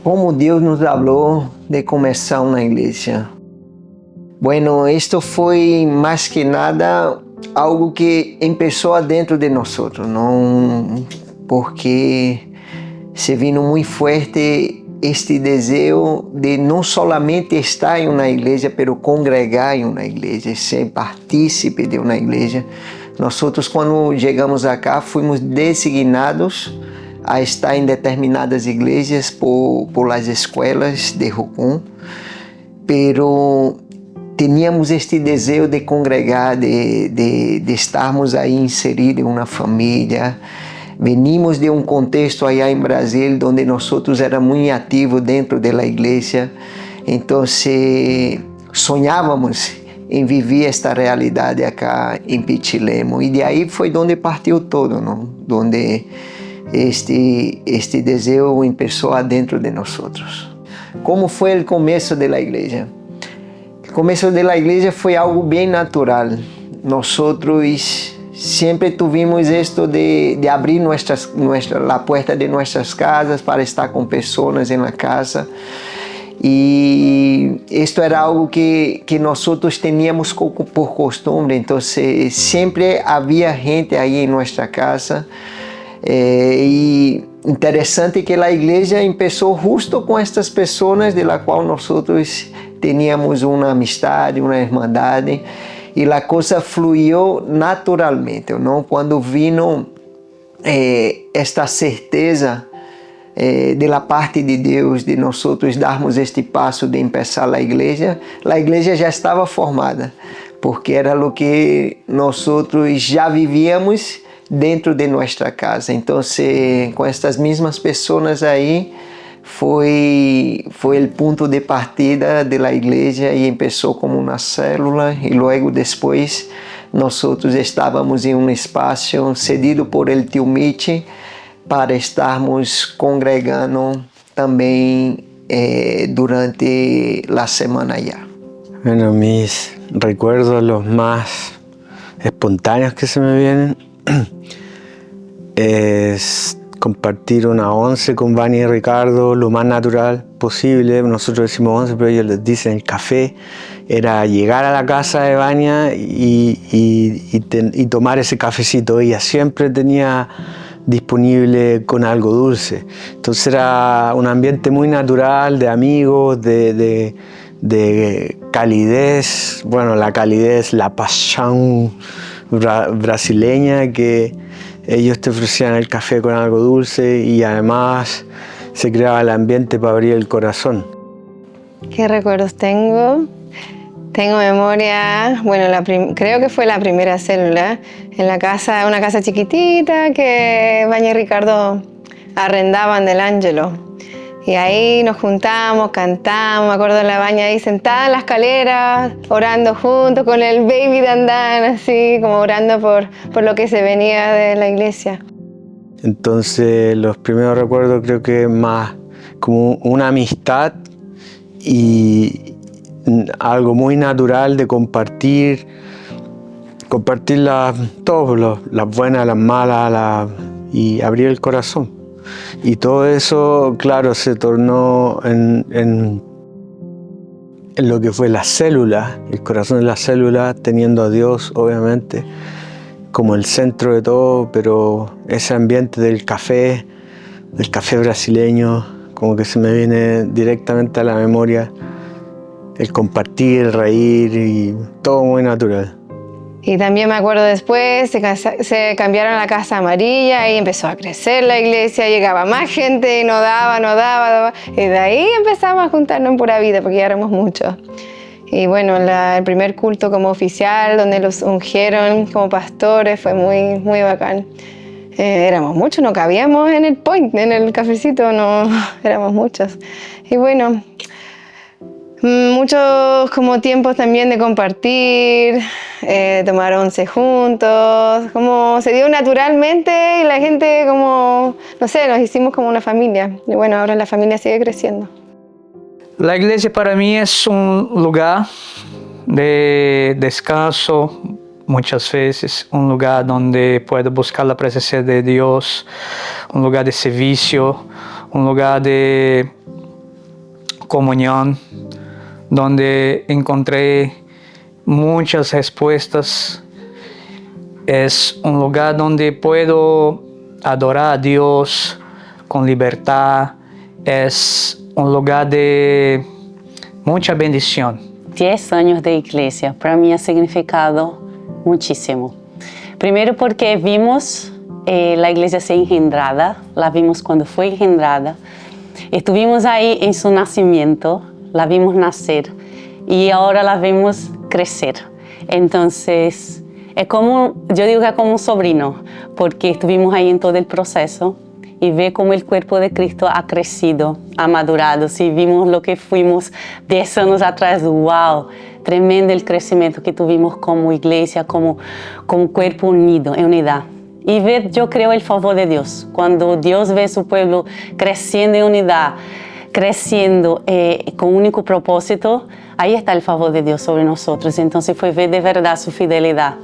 Como Deus nos falou de começar uma igreja. Bueno, esto foi mais que nada algo que começou dentro de nós, não? Porque se vino muito forte este desejo de não solamente estar em uma igreja, mas congregar em uma igreja, ser partícipe de uma igreja. Nós, quando chegamos acá, fomos designados a estar em determinadas igrejas por las escolas de Jucum, pero teníamos este desejo de congregar, de estarmos aí inseridos em uma família. Venimos de um contexto allá em Brasil, onde nós éramos muito ativos dentro da igreja, então sonhávamos em viver esta realidade acá em Pichilemu, e de aí foi onde partiu todo, não? Onde este desejo começou dentro de nós. Como foi o começo da igreja? O começo da igreja foi algo bem natural. Nós sempre tivemos isto de abrir a porta de nossas casas para estar com pessoas na casa. E isto era algo que nós tínhamos por costume. Então, sempre havia gente aí em nossa casa. E interessante que a igreja começou justo com estas pessoas de la qual nós teníamos uma amistade, uma irmandade, e a coisa fluiu naturalmente, não? Quando vino esta certeza da parte de Deus, de nós darmos este passo de começar a igreja já estava formada, porque era o que nós já vivíamos dentro de nossa casa. Então, com estas mesmas pessoas aí, foi o ponto de partida da igreja e começou como uma célula, e logo depois nós estávamos em um espaço cedido por el tio Mitch para estarmos congregando também durante a semana ya. Bueno, mis recuerdos los más espontáneos que se me vienen es compartir una once con Vani y Ricardo lo más natural posible. Nosotros decimos once, pero ellos les dicen el café. Era llegar a la casa de Vania y tomar ese cafecito. Ella siempre tenía disponible con algo dulce. Entonces era un ambiente muy natural, de amigos, de calidez. Bueno, la calidez, la pasión brasileña, que ellos te ofrecían el café con algo dulce y además se creaba el ambiente para abrir el corazón. ¿Qué recuerdos tengo? Tengo memoria, bueno, creo que fue la primera célula en la casa, una casa chiquitita que Vania y Ricardo arrendaban del Ángelo. Y ahí nos juntamos, cantamos, me acuerdo de la Vania ahí sentada en la escalera, orando juntos con el baby Dandan, así como orando por lo que se venía de la iglesia. Entonces los primeros recuerdos creo que más como una amistad y algo muy natural de compartir las buenas, las malas, y abrir el corazón. Y todo eso, claro, se tornó en lo que fue la célula, el corazón de la célula, teniendo a Dios, obviamente, como el centro de todo, pero ese ambiente del café brasileño, como que se me viene directamente a la memoria, el compartir, el reír y todo muy natural. Y también me acuerdo después, se cambiaron a la Casa Amarilla y empezó a crecer la iglesia, llegaba más gente y no daba. Y de ahí empezamos a juntarnos en Pura Vida, porque ya éramos muchos. Y bueno, el primer culto como oficial, donde los ungieron como pastores, fue muy, muy bacán. Éramos muchos, no cabíamos en el point, en el cafecito, no, éramos muchos. Y bueno, muchos como tiempos también de compartir, tomar once juntos, como se dio naturalmente y la gente como, no sé, nos hicimos como una familia. Y bueno, ahora la familia sigue creciendo. La iglesia para mí es un lugar de descanso, muchas veces, un lugar donde puedo buscar la presencia de Dios, un lugar de servicio, un lugar de comunión, donde encontré muchas respuestas. Es un lugar donde puedo adorar a Dios con libertad. Es un lugar de mucha bendición. 10 años de iglesia para mí ha significado muchísimo. Primero porque vimos la iglesia ser engendrada, la vimos cuando fue engendrada. Estuvimos ahí en su nacimiento, la vimos nacer y ahora la vemos crecer. Entonces, es como, yo digo que es como un sobrino, porque estuvimos ahí en todo el proceso y ve cómo el cuerpo de Cristo ha crecido, ha madurado. Si vimos lo que fuimos 10 años atrás, wow, tremendo el crecimiento que tuvimos como iglesia, como cuerpo unido, en unidad. Y ver, yo creo, el favor de Dios. Cuando Dios ve a su pueblo creciendo en unidad, creciendo con un único propósito, ahí está el favor de Dios sobre nosotros. Entonces fue ver de verdad su fidelidad.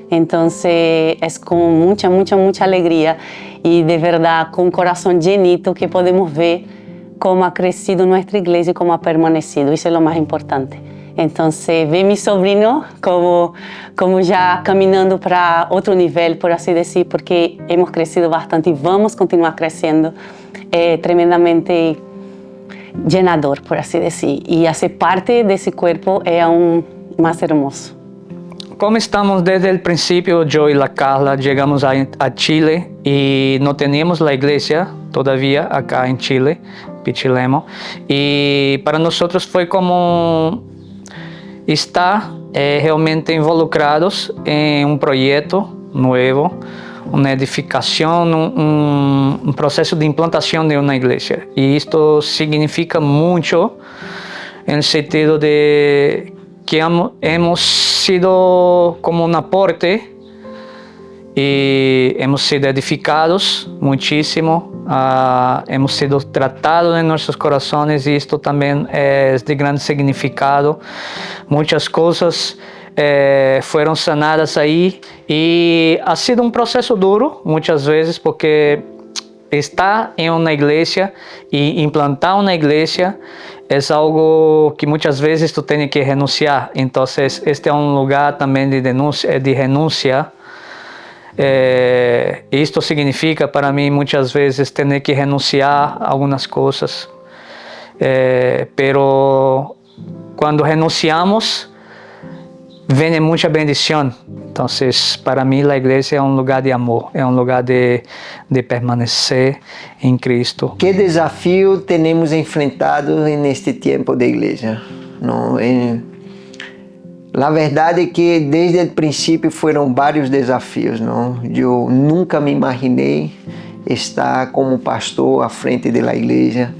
Entonces es con mucha, mucha, mucha alegría y de verdad con un corazón llenito que podemos ver cómo ha crecido nuestra iglesia y cómo ha permanecido. Eso es lo más importante. Entonces, ver mi sobrino como ya caminando para otro nivel, por así decir, porque hemos crecido bastante y vamos a continuar creciendo, tremendamente llenador, por así decir. Y hacer parte de ese cuerpo es aún más hermoso. Como estamos desde el principio, yo y la Carla llegamos a Chile y no teníamos la iglesia todavía acá en Chile, Pichilemu. Y para nosotros fue como estar realmente involucrados en un proyecto nuevo, una edificación, un proceso de implantación de una iglesia. Y esto significa mucho en el sentido de que hemos sido como un aporte y hemos sido edificados muchísimo, hemos sido tratados en nuestros corazones y esto también es de gran significado. Muchas cosas fueron sanadas ahí y ha sido un proceso duro muchas veces porque estar en una iglesia y implantar una iglesia es algo que muchas veces tú tienes que renunciar. Entonces, este es un lugar también de renuncia. Esto significa para mí muchas veces tener que renunciar a algunas cosas. Pero cuando renunciamos, viene mucha bendición. Entonces, para mí la iglesia es un lugar de amor, es un lugar de permanecer en Cristo. ¿Qué desafío tenemos enfrentado en este tiempo de iglesia? ¿No? La verdad es que desde el principio fueron varios desafíos, ¿no? Yo nunca me imaginé estar como pastor à frente da igreja,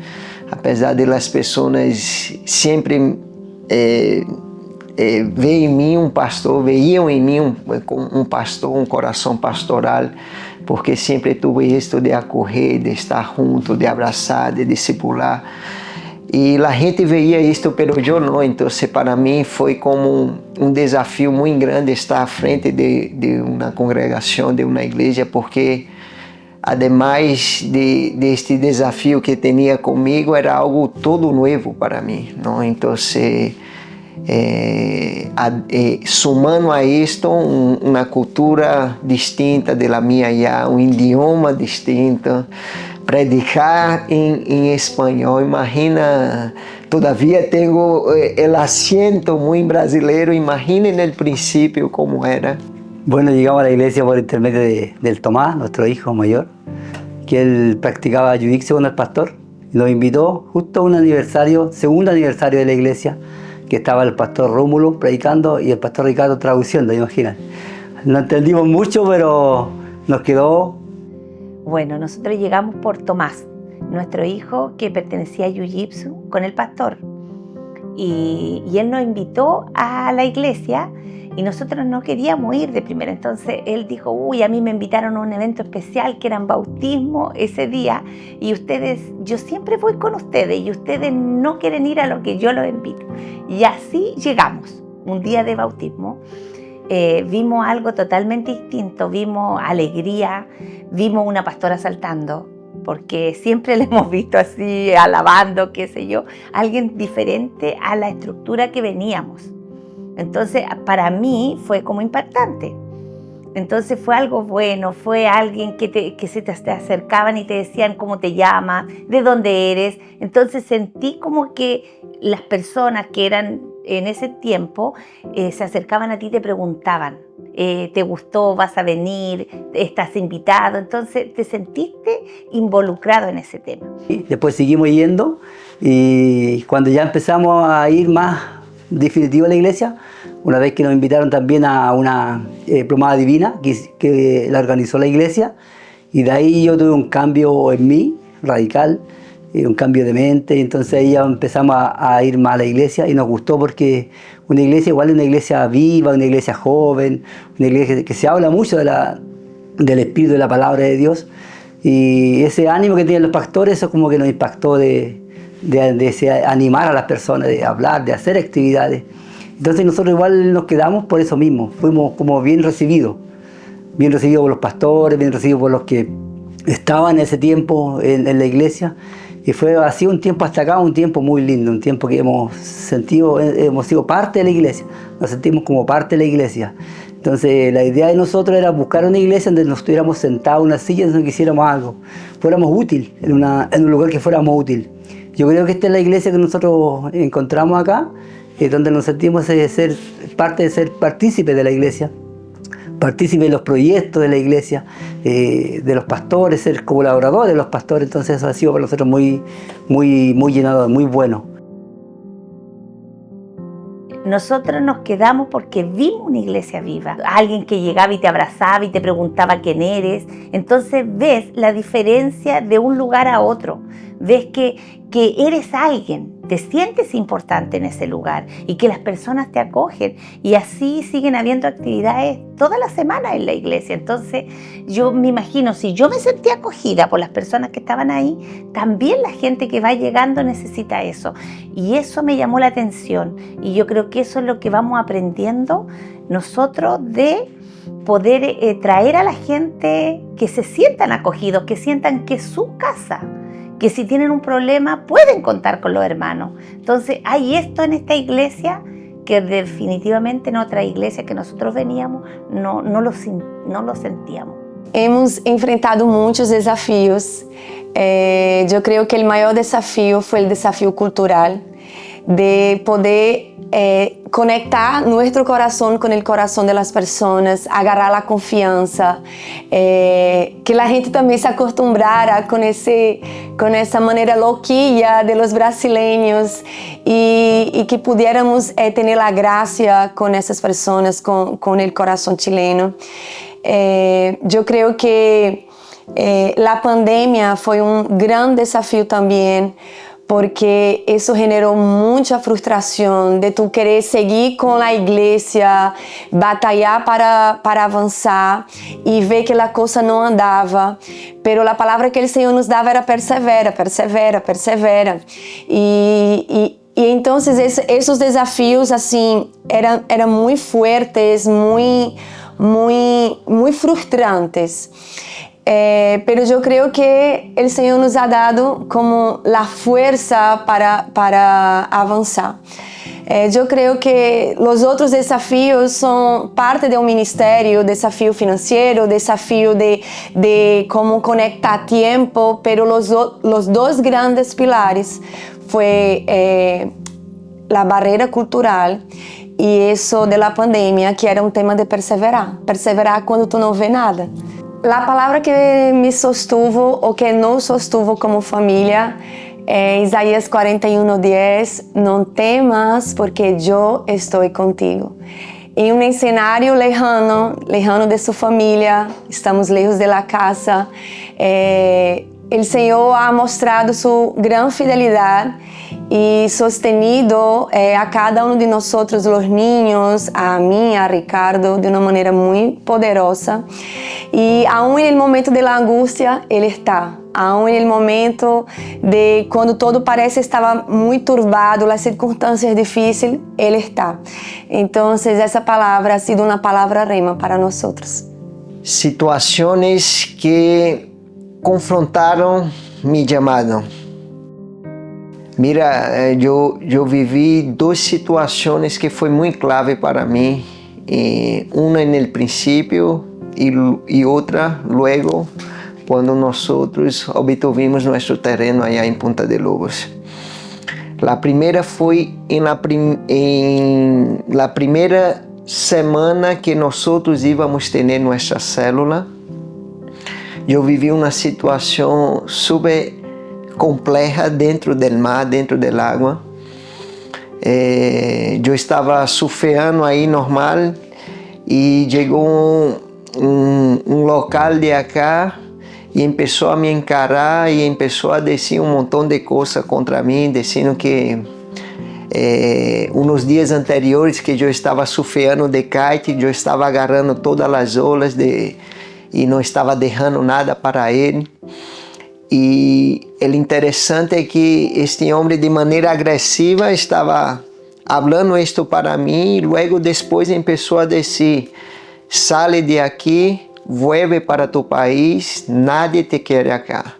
apesar de las personas sempre veem em mim um pastor, veiam em mim um pastor, um coração pastoral, porque sempre tuve isto de acorrer, de estar junto, de abraçar, de discipular. E a gente veia isto, pero eu não. Então, para mim foi como um desafio muito grande estar à frente de uma congregação, de uma igreja, porque además de este desafio que tinha comigo, era algo todo novo para mim, não? Então, sumando a isto uma cultura distinta da minha já, um idioma distinto, predicar em espanhol, imagina, todavia tenho o acento muito brasileiro, imaginen el princípio como era. Bueno, llegamos a la iglesia por intermedio del Tomás, nuestro hijo mayor, que él practicaba jiu-jitsu con el pastor. Nos invitó justo a un aniversario, segundo aniversario de la iglesia, que estaba el pastor Rómulo predicando y el pastor Ricardo traduciendo, imaginan. No entendimos mucho, pero nos quedó. Bueno, nosotros llegamos por Tomás, nuestro hijo que pertenecía a Jiu-Jitsu con el pastor. Y él nos invitó a la iglesia y nosotros no queríamos ir de primera. Entonces él dijo, uy, a mí me invitaron a un evento especial que eran bautismo ese día y ustedes, yo siempre voy con ustedes y ustedes no quieren ir a lo que yo los invito. Y así llegamos, un día de bautismo. Vimos algo totalmente distinto, vimos alegría, vimos una pastora saltando, porque siempre le hemos visto así, alabando, qué sé yo, alguien diferente a la estructura que veníamos. Entonces, para mí fue como impactante. Entonces fue algo bueno, fue alguien que se te acercaban y te decían cómo te llamas, de dónde eres. Entonces sentí como que las personas que eran en ese tiempo se acercaban a ti y te preguntaban, ¿te gustó? ¿Vas a venir? ¿Estás invitado? Entonces te sentiste involucrado en ese tema. Después seguimos yendo y cuando ya empezamos a ir más definitivo a la iglesia, una vez que nos invitaron también a una plomada divina que la organizó la iglesia, y de ahí yo tuve un cambio en mí, radical, un cambio de mente, y entonces ahí ya empezamos a ir más a la iglesia y nos gustó porque una iglesia igual es una iglesia viva, una iglesia joven, una iglesia que se habla mucho del espíritu de la palabra de Dios, y ese ánimo que tienen los pastores, eso como que nos impactó de animar a las personas, de hablar, de hacer actividades. Entonces nosotros igual nos quedamos por eso mismo, fuimos como bien recibidos por los pastores, bien recibidos por los que estaban en ese tiempo en la iglesia, y fue así un tiempo hasta acá, un tiempo muy lindo, un tiempo que hemos sido parte de la iglesia, nos sentimos como parte de la iglesia. Entonces la idea de nosotros era buscar una iglesia donde nos estuviéramos sentados en una silla, donde hiciéramos algo, fuéramos útiles, en un lugar que fuéramos útiles. Yo creo que esta es la iglesia que nosotros encontramos acá, donde nos sentimos ser partícipes de la iglesia, partícipes de los proyectos de la iglesia, de los pastores, ser colaboradores de los pastores. Entonces eso ha sido para nosotros muy llenador, muy bueno. Nosotros nos quedamos porque vimos una iglesia viva, alguien que llegaba y te abrazaba y te preguntaba quién eres. Entonces ves la diferencia de un lugar a otro, ves que eres alguien, te sientes importante en ese lugar y que las personas te acogen, y así siguen habiendo actividades toda la semana en la iglesia. Entonces yo me imagino, si yo me sentí acogida por las personas que estaban ahí, también la gente que va llegando necesita eso, y eso me llamó la atención, y yo creo que eso es lo que vamos aprendiendo nosotros, de poder traer a la gente que se sientan acogidos, que sientan que es su casa, que si tienen un problema pueden contar con los hermanos. Entonces hay esto en esta iglesia que definitivamente en otra iglesia que nosotros veníamos no lo sentíamos. Hemos enfrentado muchos desafíos. Yo creo que el mayor desafío fue el desafío cultural, de poder conectar nuestro corazón con el corazón de las personas, agarrar la confianza, que la gente también se acostumbrara con esa manera loquilla de los brasileños, y que pudiéramos tener la gracia con esas personas, con el corazón chileno. Yo creo que la pandemia fue un gran desafío también, porque eso generó mucha frustración de tú querer seguir con la iglesia, batallar para avanzar y ver que la cosa no andaba. Pero la palabra que el Señor nos daba era persevera, persevera, persevera. Y entonces esos desafíos así eran muy fuertes, muy frustrantes. Pero yo creo que el Señor nos ha dado como la fuerza para avanzar. Yo creo que los otros desafíos son parte de un ministerio, desafío financiero, desafío de cómo conectar tiempo, pero los dos grandes pilares fue la barrera cultural y eso de la pandemia, que era un tema de perseverar cuando tú no ves nada. La palabra que me sostuvo o que nos sostuvo como familia é Isaías 41:10, não temas porque eu estou contigo. Em um cenário lejano de sua família, estamos lejos de la casa, o Senhor ha mostrado sua grande fidelidade e sostenido a cada um de nós, os niños, a mim, a Ricardo, de uma maneira muito poderosa. E aún no momento da angústia, Ele está. Aún no momento de quando todo parece estar muito turbado, as circunstâncias difíceis, Ele está. Então, essa palavra ha sido uma palavra rema para nós. Situaciones que confrontaram mi llamado. Mira, yo viví dos situaciones que fue muy clave para mí. Una en el principio y otra luego, cuando nosotros obtuvimos nuestro terreno allá en Punta de Lobos. La primera fue en la primera semana que nosotros íbamos a tener nuestra célula. Yo viví una situación súper compleja dentro del mar, dentro del agua. Yo estaba surfeando ahí normal y llegó un local de acá y empezó a me encarar y empezó a decir un montón de cosas contra mí, diciendo que unos días anteriores que yo estaba surfeando de kite, yo estaba agarrando todas las olas y no estaba dejando nada para él. Y el interesante es que este hombre de manera agresiva estaba hablando esto para mí y luego después empezó a decir: sale de aquí, vuelve para tu país, nadie te quiere acá.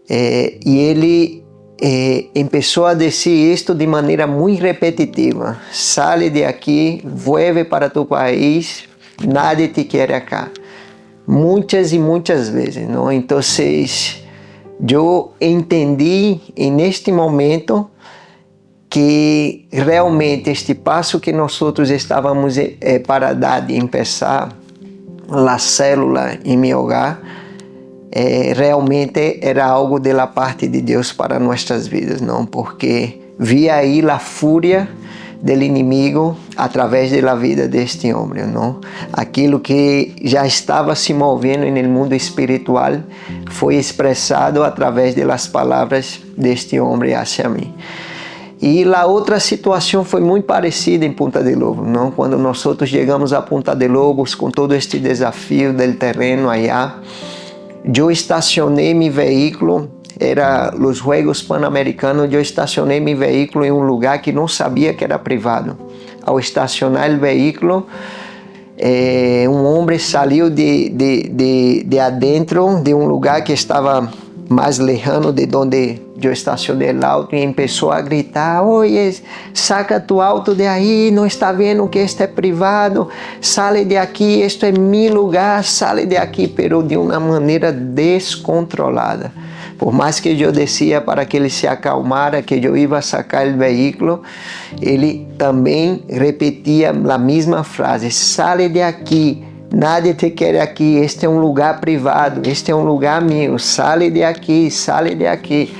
Y él empezó a decir esto de manera muy repetitiva: sale de aquí, vuelve para tu país, nadie te quiere acá. Muchas y muchas veces, ¿no? Entonces, yo entendí en este momento que realmente este paso que nosotros estávamos para dar de empezar la célula en mi hogar, realmente era algo de la parte de Dios para nuestras vidas, ¿no? Porque vi ahí la furia del inimigo a través de la vida de este hombre, ¿no? Aquilo que ya estaba se moviendo en el mundo espiritual fue expresado a través de las palabras de este hombre hacia mí. Y la otra situación fue muy parecida en Punta de Lobos, ¿no? Cuando nosotros llegamos a Punta de Lobos con todo este desafío del terreno allá, yo estacioné mi vehículo. Era los Juegos Panamericanos, yo estacioné mi vehículo en un lugar que no sabía que era privado. Al estacionar el vehículo, un hombre salió de adentro de un lugar que estaba más lejano de donde yo estacioné el auto y empezó a gritar: oye, saca tu auto de ahí, no está viendo que este es privado, sale de aquí, esto es mi lugar, sale de aquí, pero de una manera descontrolada. Por más que yo decía para que él se acalmara, que yo iba a sacar el vehículo, él también repetía la misma frase: sale de aquí, nadie te quiere aquí, este es un lugar privado, este es un lugar mío, sale de aquí, sale de aquí.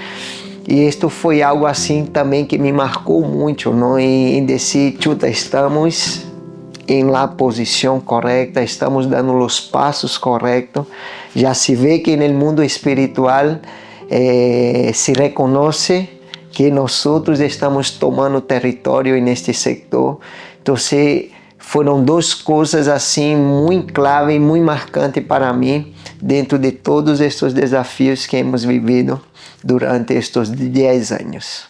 Y esto fue algo así también que me marcó mucho, ¿no? En decir, chuta, estamos en la posición correcta, estamos dando los pasos correctos. Ya se ve que en el mundo espiritual se reconoce que nosotros estamos tomando territorio en este sector. Entonces, fueron dos cosas así muy clave y muy marcantes para mí dentro de todos estos desafíos que hemos vivido durante estos 10 años.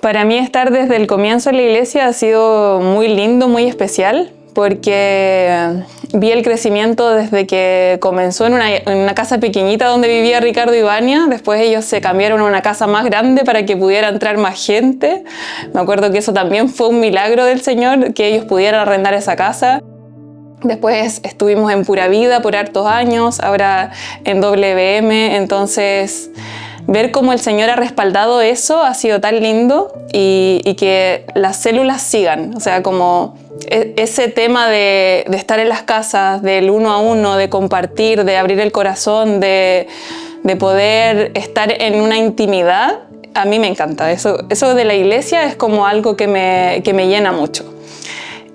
Para mí estar desde el comienzo en la iglesia ha sido muy lindo, muy especial, porque vi el crecimiento desde que comenzó en una casa pequeñita donde vivía Ricardo y Vania. Después ellos se cambiaron a una casa más grande para que pudiera entrar más gente. Me acuerdo que eso también fue un milagro del Señor, que ellos pudieran arrendar esa casa. Después estuvimos en Pura Vida por hartos años, ahora en WM. Entonces, ver cómo el Señor ha respaldado eso ha sido tan lindo, y que las células sigan. O sea, como ese tema de estar en las casas, del uno a uno, de compartir, de abrir el corazón, de poder estar en una intimidad, a mí me encanta. Eso de la iglesia es como algo que me llena mucho.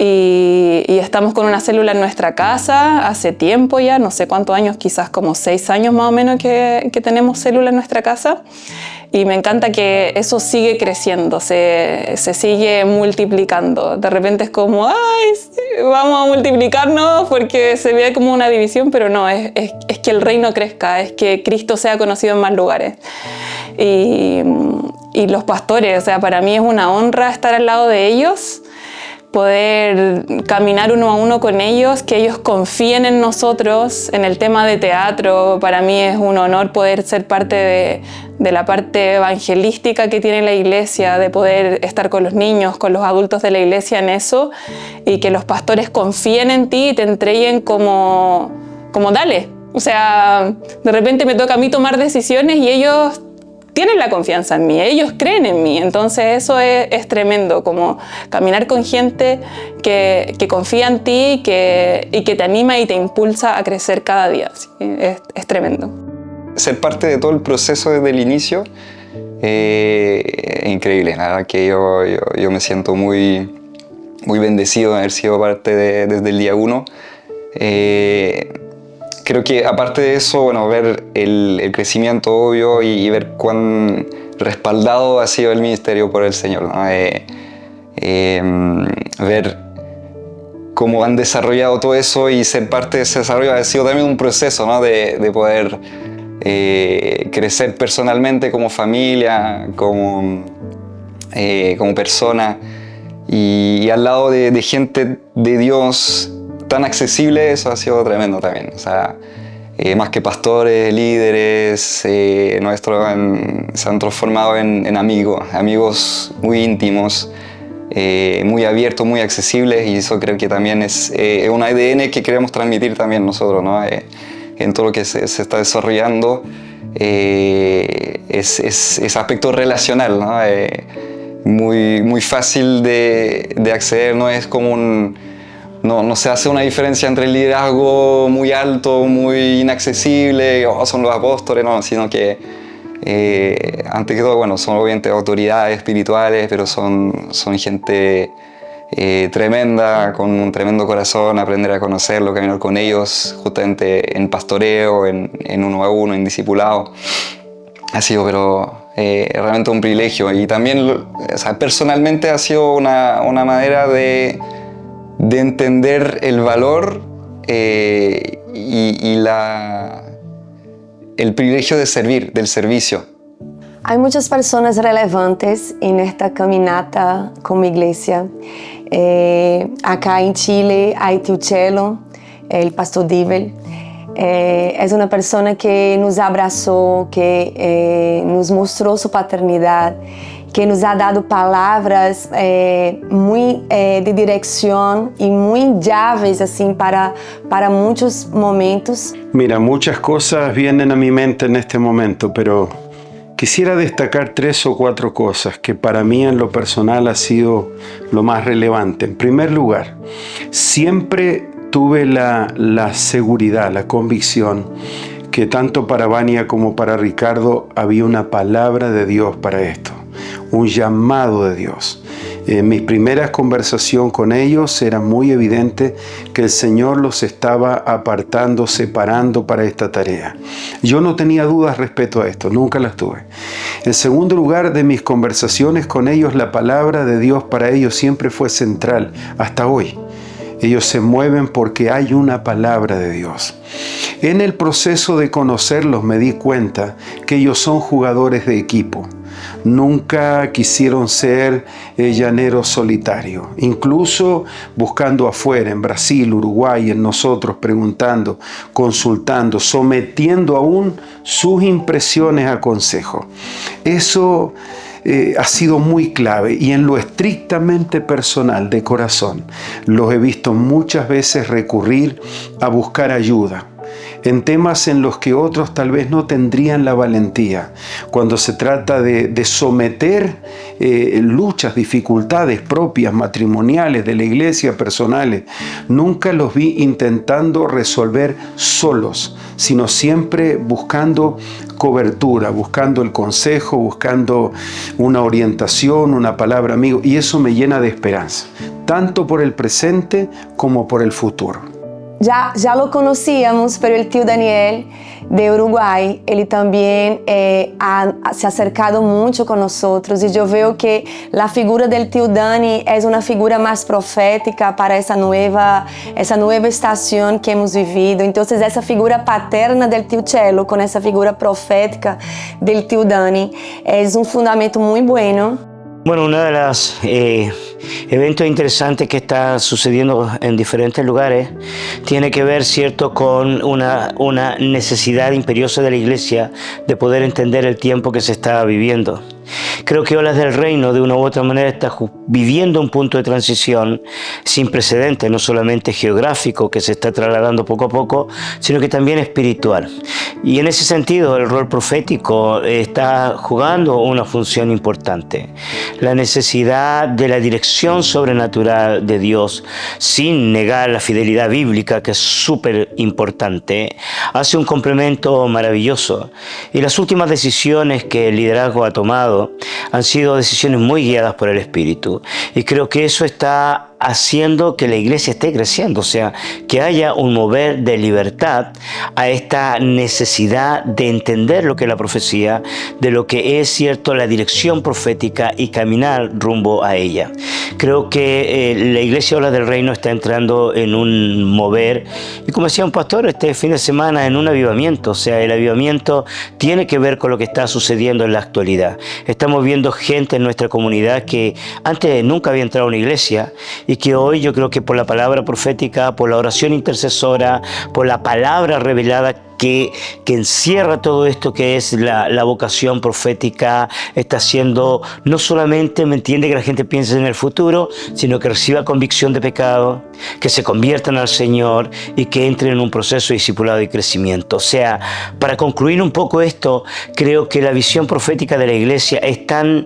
Y estamos con una célula en nuestra casa hace tiempo ya, no sé cuántos años, quizás como 6 años más o menos que tenemos célula en nuestra casa. Y me encanta que eso sigue creciendo, se sigue multiplicando. De repente es como, ¡ay, sí, vamos a multiplicarnos! Porque se ve como una división, pero no, es que el reino crezca, es que Cristo sea conocido en más lugares. Y los pastores, o sea, para mí es una honra estar al lado de ellos, poder caminar uno a uno con ellos, que ellos confíen en nosotros. En el tema de teatro, para mí es un honor poder ser parte de la parte evangelística que tiene la iglesia, de poder estar con los niños, con los adultos de la iglesia en eso, y que los pastores confíen en ti y te entreguen como dale. O sea, de repente me toca a mí tomar decisiones y ellos tienen la confianza en mí, ellos creen en mí. Entonces eso es tremendo, como caminar con gente que confía en ti y que te anima y te impulsa a crecer cada día. ¿Sí? Es tremendo. Ser parte de todo el proceso desde el inicio, increíble. La verdad que yo me siento muy bendecido de haber sido parte desde el día 1. Creo que aparte de eso, bueno, ver el crecimiento obvio y ver cuán respaldado ha sido el ministerio por el Señor, ¿no? Ver cómo han desarrollado todo eso y ser parte de ese desarrollo ha sido también un proceso, ¿no? de poder crecer personalmente como familia, como persona y al lado de gente de Dios tan accesible. Eso ha sido tremendo también. O sea, más que pastores, líderes, nuestros se han transformado en amigos muy íntimos, muy abiertos, muy accesibles, y eso creo que también es un ADN que queremos transmitir también nosotros, ¿no? En todo lo que se está desarrollando, ese aspecto relacional, ¿no? Muy fácil de acceder, no es como no se hace una diferencia entre el liderazgo muy alto, muy inaccesible, son los apóstoles, no, sino que antes que todo, bueno, son obviamente autoridades espirituales, pero son gente tremenda, con un tremendo corazón, aprender a conocerlo, caminar con ellos, justamente en pastoreo, en uno a uno, en discipulado. Ha sido, realmente un privilegio, y también, o sea, personalmente ha sido una manera de entender el valor y el privilegio de servir, del servicio. Hay muchas personas relevantes en esta caminata como iglesia. Acá en Chile hay Tio Chelo, el pastor Divel. Es una persona que nos abrazó, que nos mostró su paternidad, que nos ha dado palavras muy de dirección y muy llaves así para muchos momentos. Mira, muchas cosas vienen a mi mente en este momento, pero quisiera destacar 3 o 4 cosas que para mí en lo personal ha sido lo más relevante. En primer lugar, siempre tuve la seguridad, la convicción que tanto para Vania como para Ricardo había una palabra de Dios para esto, un llamado de Dios. En mis primeras conversaciones con ellos era muy evidente que el Señor los estaba apartando, separando para esta tarea. Yo no tenía dudas respecto a esto, nunca las tuve. En segundo lugar, de mis conversaciones con ellos, la palabra de Dios para ellos siempre fue central, hasta hoy. Ellos se mueven porque hay una palabra de Dios. En el proceso de conocerlos me di cuenta que ellos son jugadores de equipo. Nunca quisieron ser llaneros solitarios, incluso buscando afuera, en Brasil, Uruguay, en nosotros, preguntando, consultando, sometiendo aún sus impresiones a consejo. Eso ha sido muy clave, y en lo estrictamente personal, de corazón, los he visto muchas veces recurrir a buscar ayuda en temas en los que otros tal vez no tendrían la valentía. Cuando se trata de someter luchas, dificultades propias, matrimoniales, de la iglesia, personales, nunca los vi intentando resolver solos, sino siempre buscando cobertura, buscando el consejo, buscando una orientación, una palabra amigo, y eso me llena de esperanza, tanto por el presente como por el futuro. Ya lo conocíamos, pero el tío Daniel de Uruguay, él también se ha acercado mucho con nosotros, y yo veo que la figura del tío Dani es una figura más profética para esa nueva estación que hemos vivido. Entonces esa figura paterna del tío Chelo con esa figura profética del tío Dani es un fundamento muy bueno. Bueno, una de las eventos interesantes que está sucediendo en diferentes lugares tiene que ver, cierto, con una necesidad imperiosa de la Iglesia de poder entender el tiempo que se está viviendo. Creo que Olas del Reino, de una u otra manera, está viviendo un punto de transición sin precedentes, no solamente geográfico, que se está trasladando poco a poco, sino que también espiritual. Y en ese sentido, el rol profético está jugando una función importante. La necesidad de la dirección sobrenatural de Dios, sin negar la fidelidad bíblica, que es súper importante, hace un complemento maravilloso. Y las últimas decisiones que el liderazgo ha tomado han sido decisiones muy guiadas por el Espíritu. Y creo que eso está haciendo que la iglesia esté creciendo, o sea, que haya un mover de libertad a esta necesidad de entender lo que es la profecía, de lo que es, cierto, la dirección profética y caminar rumbo a ella. Creo que la iglesia Olas del Reino está entrando en un mover, y como decía un pastor este fin de semana, en un avivamiento. O sea, el avivamiento tiene que ver con lo que está sucediendo en la actualidad. Estamos viendo gente en nuestra comunidad que antes nunca había entrado a una iglesia, y que hoy, yo creo que por la palabra profética, por la oración intercesora, por la palabra revelada que encierra todo esto que es la vocación profética, está haciendo no solamente, ¿me entiende?, que la gente piense en el futuro, sino que reciba convicción de pecado, que se conviertan al Señor y que entren en un proceso de discipulado y crecimiento. O sea, para concluir un poco esto, creo que la visión profética de la iglesia es tan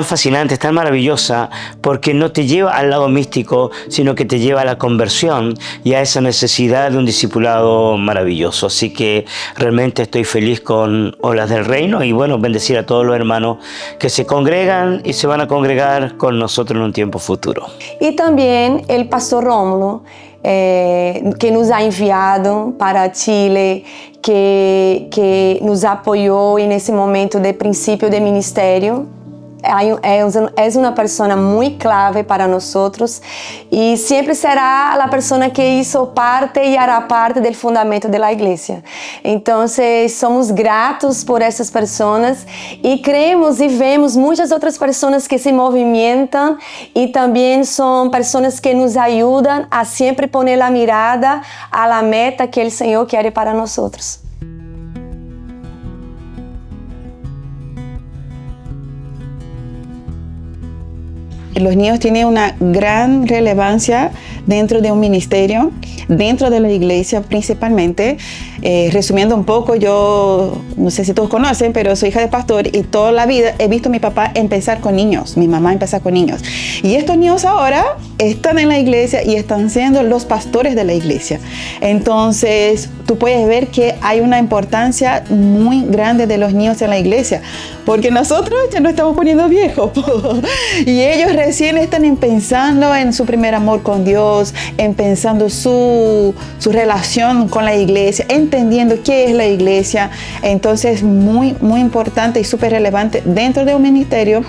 fascinante, es tan maravillosa, porque no te lleva al lado místico, sino que te lleva a la conversión y a esa necesidad de un discipulado maravilloso. Así que realmente estoy feliz con Olas del Reino, y bueno, bendecir a todos los hermanos que se congregan y se van a congregar con nosotros en un tiempo futuro. Y también el pastor Rómulo, que nos ha enviado para Chile, que nos apoyó en ese momento de principio de ministerio. Es una persona muy clave para nosotros y siempre será la persona que hizo parte y hará parte del fundamento de la iglesia. Entonces, somos gratos por essas personas y creemos y vemos muchas otras personas que se movimentan y también son personas que nos ayudan a siempre poner la mirada a la meta que el Señor quiere para nosotros. Los niños tienen una gran relevancia dentro de un ministerio, dentro de la iglesia principalmente. Resumiendo un poco, yo no sé si todos conocen, pero soy hija de pastor y toda la vida he visto a mi papá empezar con niños, mi mamá empezar con niños. Y estos niños ahora están en la iglesia y están siendo los pastores de la iglesia. Entonces, tú puedes ver que hay una importancia muy grande de los niños en la iglesia, porque nosotros ya nos estamos poniendo viejos y ellos recién están pensando en su primer amor con Dios, en pensando su relación con la iglesia, entendiendo qué es la iglesia. Entonces, muy importante y súper relevante dentro de un ministerio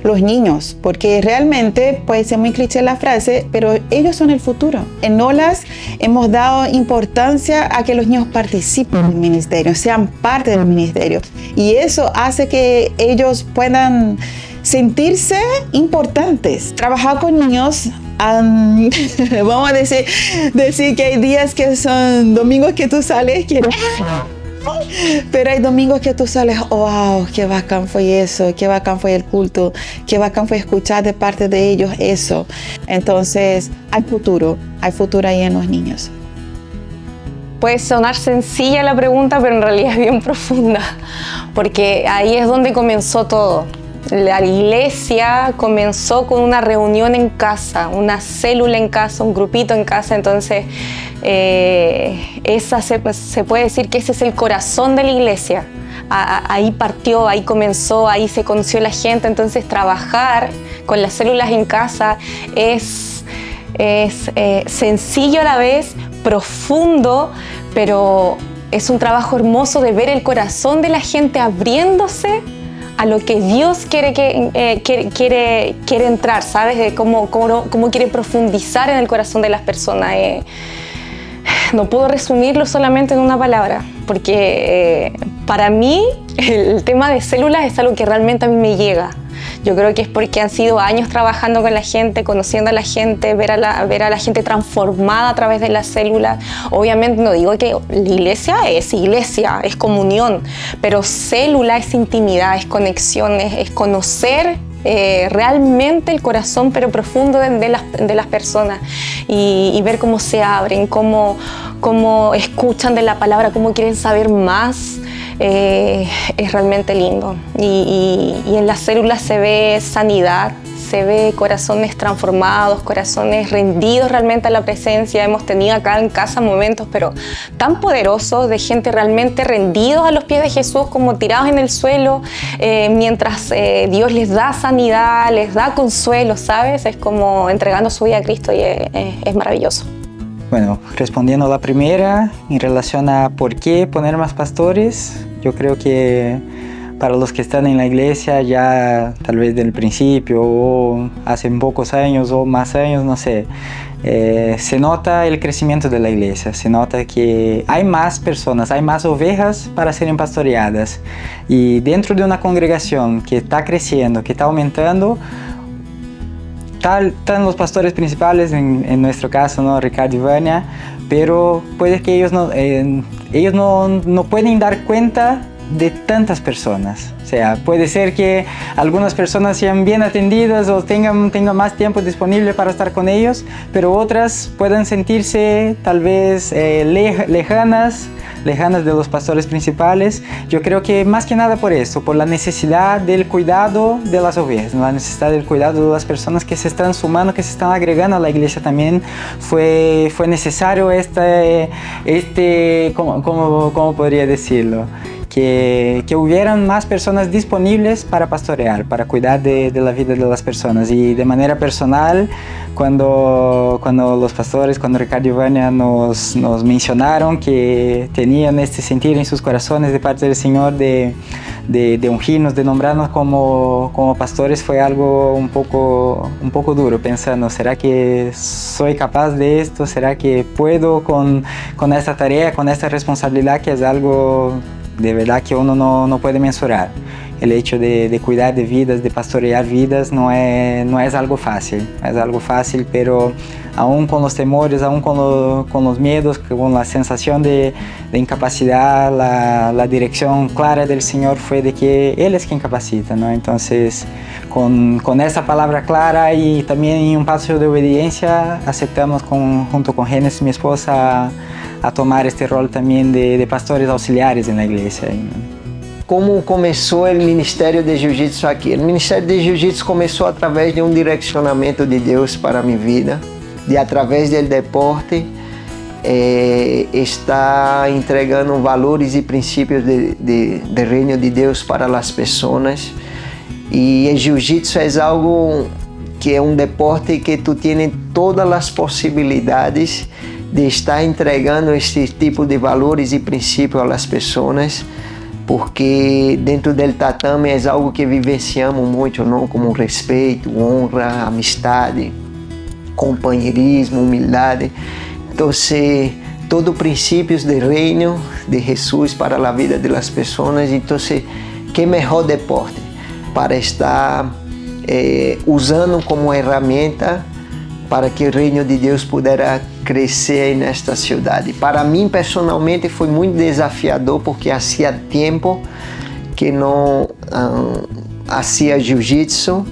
los niños, porque realmente puede ser muy cliché la frase, pero ellos son el futuro. En Olas hemos dado importancia a que los niños participen del ministerio, sean parte del ministerio, y eso hace que ellos puedan sentirse importantes. Trabajar con niños, vamos a decir que hay días que son domingos que tú sales, pero hay domingos que tú sales, wow, qué bacán fue eso, qué bacán fue el culto, qué bacán fue escuchar de parte de ellos eso. Entonces, hay futuro ahí en los niños. Puede sonar sencilla la pregunta, pero en realidad es bien profunda, porque ahí es donde comenzó todo. La iglesia comenzó con una reunión en casa, una célula en casa, un grupito en casa. Entonces, se puede decir que ese es el corazón de la iglesia. Ahí partió, ahí comenzó, ahí se conoció la gente. Entonces, trabajar con las células en casa es sencillo a la vez, profundo, pero es un trabajo hermoso de ver el corazón de la gente abriéndose a lo que Dios quiere entrar, ¿sabes? De cómo quiere profundizar en el corazón de las personas. No puedo resumirlo solamente en una palabra, porque para mí el tema de células es algo que realmente a mí me llega. Yo creo que es porque han sido años trabajando con la gente, conociendo a la gente, ver a la gente transformada a través de las células. Obviamente no digo que la iglesia, es comunión, pero célula es intimidad, es conexión, es conocer realmente el corazón pero profundo de las personas y ver cómo se abren, cómo escuchan de la palabra, cómo quieren saber más. Es realmente lindo y en las células se ve sanidad, se ve corazones transformados, corazones rendidos realmente a la presencia. Hemos tenido acá en casa momentos pero tan poderosos de gente realmente rendidos a los pies de Jesús, como tirados en el suelo, mientras Dios les da sanidad, les da consuelo, ¿sabes? Es como entregando su vida a Cristo y es maravilloso. Bueno, respondiendo a la primera, en relación a por qué poner más pastores, yo creo que para los que están en la iglesia ya tal vez del principio o hace pocos años o más años, no sé, se nota el crecimiento de la iglesia, se nota que hay más personas, hay más ovejas para serem pastoreadas y dentro de una congregación que está creciendo, que está aumentando, están los pastores principales, en nuestro caso, ¿no? Ricardo y Vania, pero puede que ellos no pueden dar cuenta de tantas personas. O sea, puede ser que algunas personas sean bien atendidas o tengan más tiempo disponible para estar con ellos, pero otras puedan sentirse tal vez lejanas de los pastores principales. Yo creo que más que nada por eso, por la necesidad del cuidado de las ovejas, la necesidad del cuidado de las personas que se están sumando, que se están agregando a la iglesia también. Fue necesario ¿cómo podría decirlo? Que hubieran más personas disponibles para pastorear, para cuidar de la vida de las personas. Y de manera personal, cuando los pastores, cuando Ricardo y Vania nos mencionaron que tenían este sentir en sus corazones de parte del Señor de ungirnos, de nombrarnos como pastores, fue algo un poco duro, pensando, ¿será que soy capaz de esto? ¿Será que puedo con esta tarea, con esta responsabilidad, que es algo de verdad que uno no puede mensurar? El hecho de cuidar de vidas, de pastorear vidas, no es algo fácil. Es algo fácil, pero aún con los temores, aún con los miedos, con la sensación de incapacidad, la dirección clara del Señor fue de que Él es quien capacita, ¿no? Entonces, con esa palabra clara y también en un paso de obediencia, aceptamos junto con Génesis, mi esposa, a tomar este rol también de pastores auxiliares en la iglesia. Como começou o Ministério de Jiu-Jitsu aqui? O Ministério de Jiu-Jitsu começou através de um direcionamento de Deus para a minha vida, através do deporte, está entregando valores e princípios do reino de Deus para as pessoas. E o Jiu-Jitsu é algo que é um deporte que tu tienes todas as possibilidades de estar entregando este tipo de valores e princípios às pessoas, porque dentro do tatame é algo que vivenciamos muito, não? Como respeito, honra, amistade, companheirismo, humildade. Então, todos os princípios do reino de Jesus para a vida das pessoas. Então, que melhor deporte para estar usando como ferramenta para que o reino de Deus pudesse crescer nesta cidade. Para mim, personalmente, foi muito desafiador, porque hacía tempo que não hacía jiu-jitsu,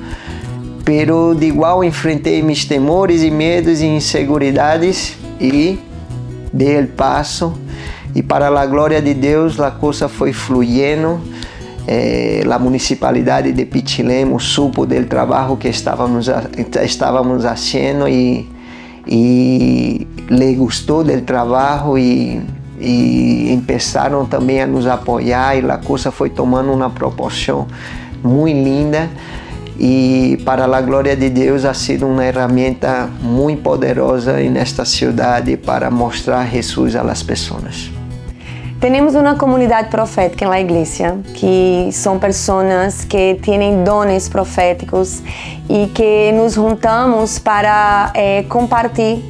pero de igual enfrentei meus temores e medos e inseguridades e dei o passo, e para a glória de Deus, a coisa foi fluyendo. A municipalidade de Pichilemu supo do trabalho que estávamos fazendo e le gostou do trabalho e começaram também a nos apoiar, e a coisa foi tomando uma proporção muito linda, e para a glória de Deus ha sido uma ferramenta muito poderosa nesta cidade para mostrar Jesus às pessoas. Tenemos una comunidad profética en la iglesia, que son personas que tienen dones proféticos y que nos juntamos para compartir,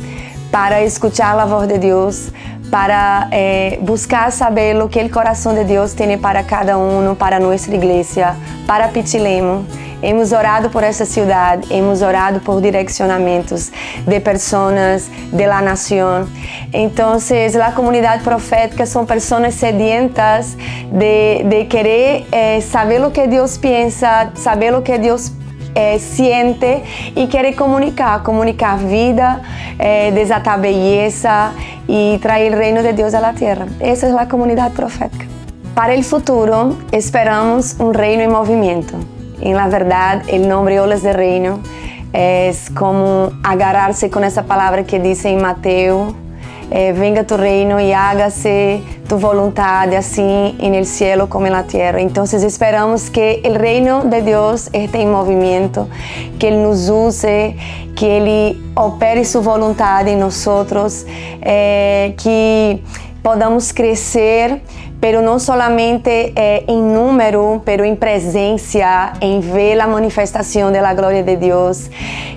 para escuchar la voz de Dios, para buscar saber lo que el corazón de Dios tiene para cada uno, para nuestra iglesia, para Pichilemu. hemos orado por esta ciudad, hemos orado por direccionamientos de personas, de la nación. Entonces, la comunidad profética son personas sedientas de querer saber lo que Dios piensa, saber lo que Dios siente y quiere comunicar vida, desatar belleza y traer el reino de Dios a la tierra. Esa es la comunidad profética. Para el futuro, esperamos un reino en movimiento. En la verdad, el nombre Olas de Reino es como agarrarse con esa palabra que dice en Mateo: venga tu reino y hágase tu voluntad, así en el cielo como en la tierra. Entonces esperamos que el reino de Dios esté en movimiento, que Él nos use, que Él opere su voluntad en nosotros, que podamos crecer, pero no solamente en número, pero en presencia, en ver la manifestación de la gloria de Dios.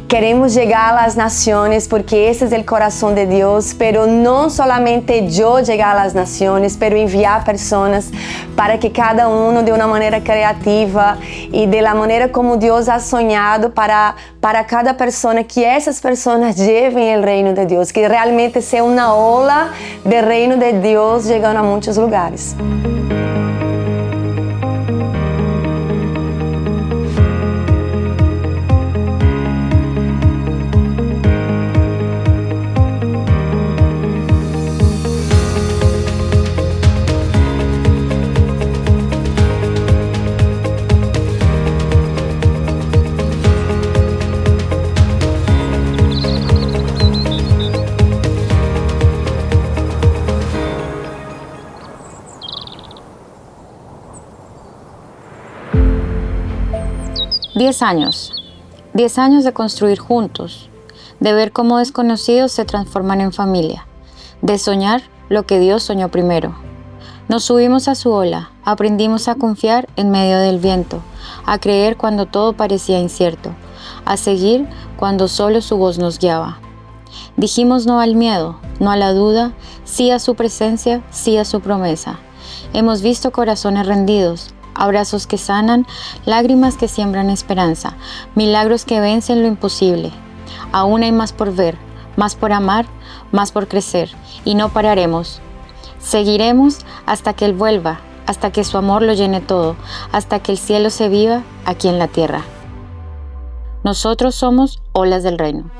Queremos llegar a las naciones porque ese es el corazón de Dios, pero no solamente yo llegar a las naciones, pero enviar personas para que cada uno de una manera creativa y de la manera como Dios ha soñado para cada persona, que esas personas lleven el reino de Dios, que realmente sea una ola del reino de Dios llegando a muchos lugares. Diez años de construir juntos, de ver cómo desconocidos se transforman en familia, de soñar lo que Dios soñó primero. Nos subimos a su ola, aprendimos a confiar en medio del viento, a creer cuando todo parecía incierto, a seguir cuando solo su voz nos guiaba. Dijimos no al miedo, no a la duda, sí a su presencia, sí a su promesa. Hemos visto corazones rendidos, abrazos que sanan, lágrimas que siembran esperanza, milagros que vencen lo imposible. Aún hay más por ver, más por amar, más por crecer, y no pararemos. Seguiremos hasta que Él vuelva, hasta que su amor lo llene todo, hasta que el cielo se viva aquí en la tierra. Nosotros somos Olas del Reino.